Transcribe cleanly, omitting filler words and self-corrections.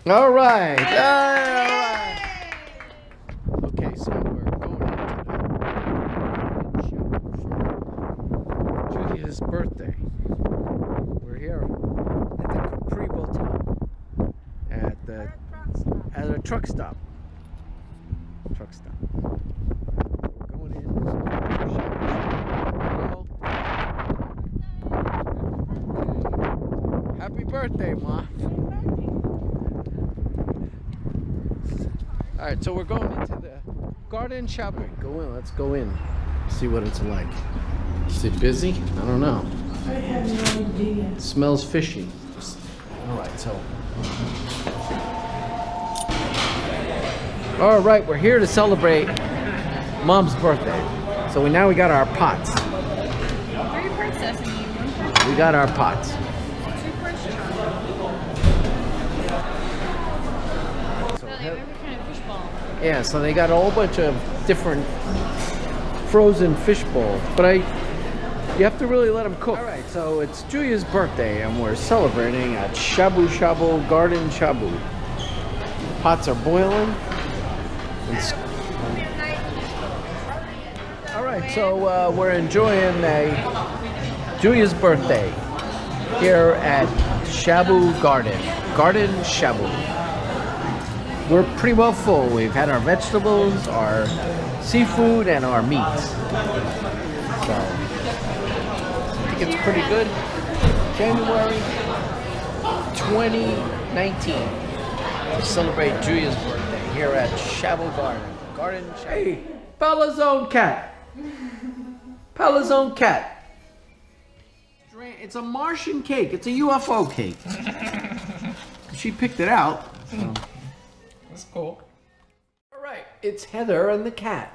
All right. Okay, so we're going into Julia's birthday. We're here at the Capri Hotel at a truck stop. We're going in. Happy birthday, Ma. All right, so we're going into the garden Shabu. Go in. Let's go in. See what it's like. Is it busy? I don't know. I have no idea. It smells fishy. All right, so. All right, we're here to celebrate Mom's birthday. So now we got our pots. 3 princess and you, 1 princess. We got our pots. 2 princess. So, So they have every kind of fish ball. yeah, so they got a whole bunch of different frozen fish bowls, but you have to really let them cook. All right, so it's Julia's birthday, and we're celebrating at Shabu Shabu Garden Shabu. Pots are boiling. All right, so we're enjoying Julia's birthday here at Shabu Garden Shabu. We're pretty well full. We've had our vegetables, our seafood, and our meats. So I think it's pretty good. January 2019 to celebrate Julia's birthday here at Shabu Garden Shabu. Hey, Palazone cat. Palazone cat. It's a Martian cake. It's a UFO cake. She picked it out. So. That's cool. All right, it's Heather and the cat.